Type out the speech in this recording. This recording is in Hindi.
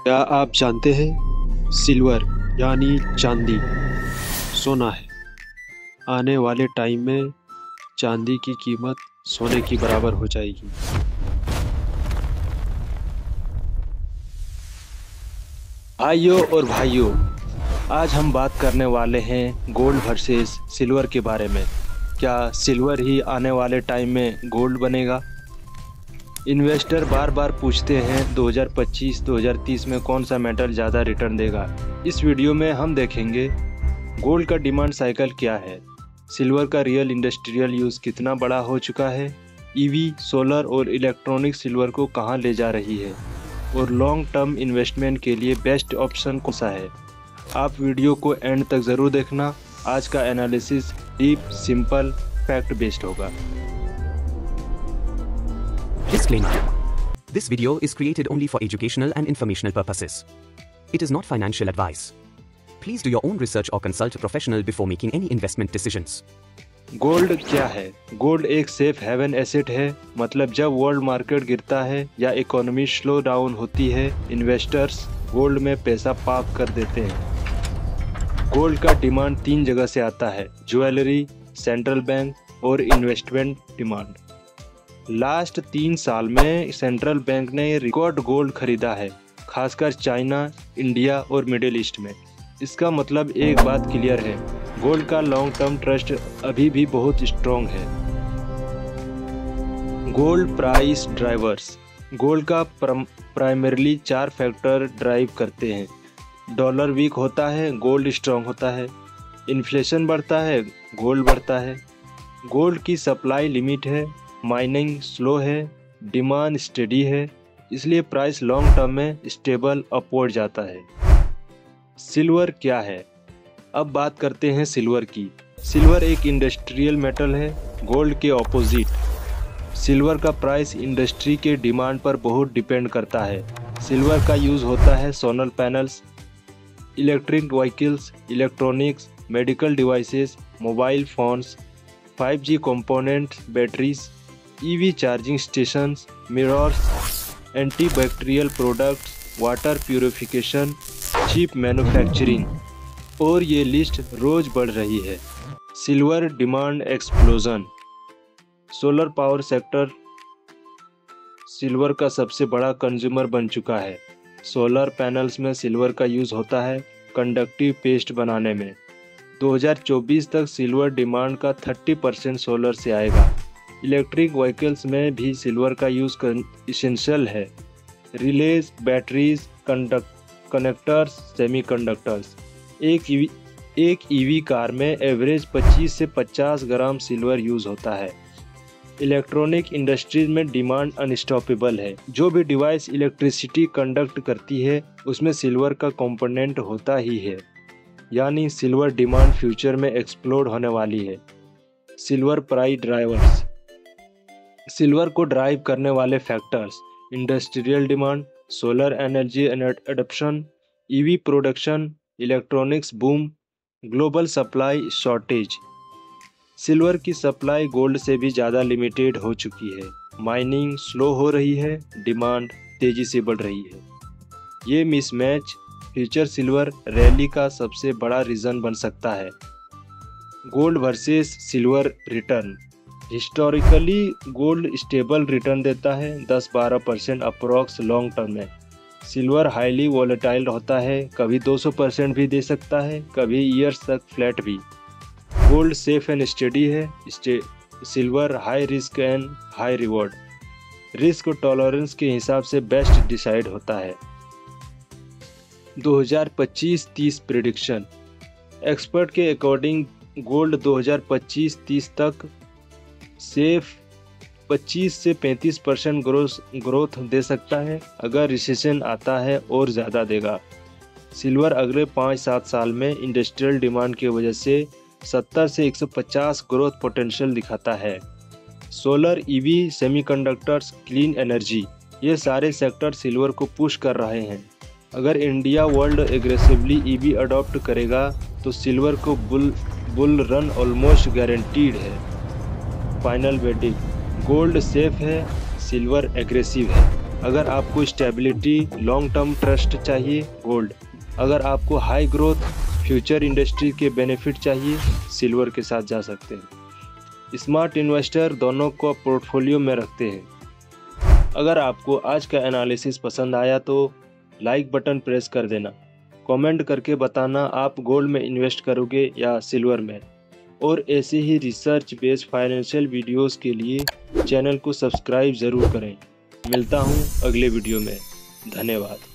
क्या आप जानते हैं सिल्वर यानी चांदी सोना है। आने वाले टाइम में चांदी की कीमत सोने की बराबर हो जाएगी। भाइयों, आज हम बात करने वाले हैं गोल्ड वर्सेस सिल्वर के बारे में। क्या सिल्वर ही आने वाले टाइम में गोल्ड बनेगा? इन्वेस्टर बार बार पूछते हैं 2025-2030 में कौन सा मेटल ज़्यादा रिटर्न देगा। इस वीडियो में हम देखेंगे गोल्ड का डिमांड साइकिल क्या है, सिल्वर का रियल इंडस्ट्रियल यूज़ कितना बड़ा हो चुका है, ईवी, सोलर और इलेक्ट्रॉनिक सिल्वर को कहां ले जा रही है, और लॉन्ग टर्म इन्वेस्टमेंट के लिए बेस्ट ऑप्शन कौन सा है। आप वीडियो को एंड तक ज़रूर देखना। आज का analysis deep, simple, fact based होगा। Disclaimer. This video is created only for educational and informational purposes. It is not financial advice. Please do your own research or consult a professional before making any investment decisions. Gold क्या है? गोल्ड एक सेफ हेवन एसेट है। मतलब जब वर्ल्ड मार्केट गिरता है या इकोनॉमी स्लो डाउन होती है, इन्वेस्टर्स गोल्ड में पैसा पार्क कर देते हैं। गोल्ड का डिमांड 3 जगह से आता है: ज्वेलरी, सेंट्रल बैंक और इन्वेस्टमेंट डिमांड। लास्ट 3 साल में सेंट्रल बैंक ने रिकॉर्ड गोल्ड खरीदा है, खासकर चाइना, इंडिया और मिडिल ईस्ट में। इसका मतलब एक बात क्लियर है, गोल्ड का लॉन्ग टर्म ट्रस्ट अभी भी बहुत स्ट्रॉन्ग है। Gold price drivers. गोल्ड का प्राइमरली 4 फैक्टर ड्राइव करते हैं। डॉलर वीक होता है, गोल्ड स्ट्रॉन्ग होता है। इन्फ्लेशन बढ़ता है, गोल्ड बढ़ता है। गोल्ड की सप्लाई लिमिट है, माइनिंग स्लो है, डिमांड स्टेडी है, इसलिए प्राइस लॉन्ग टर्म में स्टेबल अपवर्ड जाता है। सिल्वर क्या है? अब बात करते हैं सिल्वर की। सिल्वर एक इंडस्ट्रियल मेटल है, गोल्ड के ऑपोजिट। सिल्वर का प्राइस इंडस्ट्री के डिमांड पर बहुत डिपेंड करता है। सिल्वर का यूज़ होता है solar panels, electric vehicles, electronics, medical devices, mobile phones, 5G components, batteries, EV charging stations, mirrors, antibacterial products, water purification, chip manufacturing, और ये लिस्ट रोज बढ़ रही है। Silver demand explosion. Solar power sector silver का सबसे बड़ा कंज्यूमर बन चुका है। सोलर पैनल्स में सिल्वर का यूज़ होता है कंडक्टिव पेस्ट बनाने में। 2024 तक सिल्वर डिमांड का 30% सोलर से आएगा। इलेक्ट्रिक व्हीकल्स में भी सिल्वर का यूज़ इसेंशियल है। Release, batteries, connectors, semiconductors. एक ईवी कार में एवरेज 25 से 50 ग्राम सिल्वर यूज़ होता है। इलेक्ट्रॉनिक इंडस्ट्रीज में डिमांड अनस्टॉपेबल है। जो भी डिवाइस इलेक्ट्रिसिटी कंडक्ट करती है उसमें सिल्वर का कंपोनेंट होता ही है, यानी सिल्वर डिमांड फ्यूचर में एक्सप्लोड होने वाली है। Silver price drivers. सिल्वर को ड्राइव करने वाले factors: industrial demand, solar energy adoption, EV production, electronics boom, global supply shortage. Silver की सप्लाई गोल्ड से भी ज़्यादा लिमिटेड हो चुकी है। माइनिंग स्लो हो रही है, डिमांड तेज़ी से बढ़ रही है। ये मिसमैच फ्यूचर सिल्वर रैली का सबसे बड़ा रीज़न बन सकता है। Gold versus silver return. Historically gold stable return देता है, 10-12% अप्रॉक्स लॉन्ग टर्म में। सिल्वर हाईली वॉलेटाइल होता है, कभी 200% भी दे सकता है, कभी ईयर्स तक फ्लैट भी। गोल्ड सेफ एंड स्टेडी है, silver high risk and high reward. Risk tolerance के हिसाब से बेस्ट डिसाइड होता है। 2025-30 प्रेडिक्शन। एक्सपर्ट के अकॉर्डिंग गोल्ड 2025-30 तक सेफ 25 से 35% ग्रोथ दे सकता है। अगर रिसेशन आता है और ज़्यादा देगा। सिल्वर अगले 5-7 साल में इंडस्ट्रियल डिमांड की वजह से 70 से 150 ग्रोथ पोटेंशियल दिखाता है। Solar, EV, semiconductors, clean energy, ये सारे सेक्टर सिल्वर को पुश कर रहे हैं। अगर India world aggressively EV adopt करेगा तो सिल्वर को बुल रन ऑलमोस्ट गारंटीड है। Final wedding. गोल्ड सेफ है, सिल्वर एग्रेसिव है। अगर आपको स्टेबिलिटी लॉन्ग टर्म ट्रस्ट चाहिए, गोल्ड। अगर आपको हाई ग्रोथ फ्यूचर इंडस्ट्री के बेनिफिट चाहिए, सिल्वर के साथ जा सकते हैं। स्मार्ट इन्वेस्टर दोनों को पोर्टफोलियो में रखते हैं। अगर आपको आज का एनालिसिस पसंद आया तो लाइक बटन प्रेस कर देना। कमेंट करके बताना आप गोल्ड में इन्वेस्ट करोगे या सिल्वर में। और ऐसे ही रिसर्च बेस्ड फाइनेंशियल वीडियोस के लिए चैनल को सब्सक्राइब ज़रूर करें। मिलता हूँ अगले वीडियो में। धन्यवाद।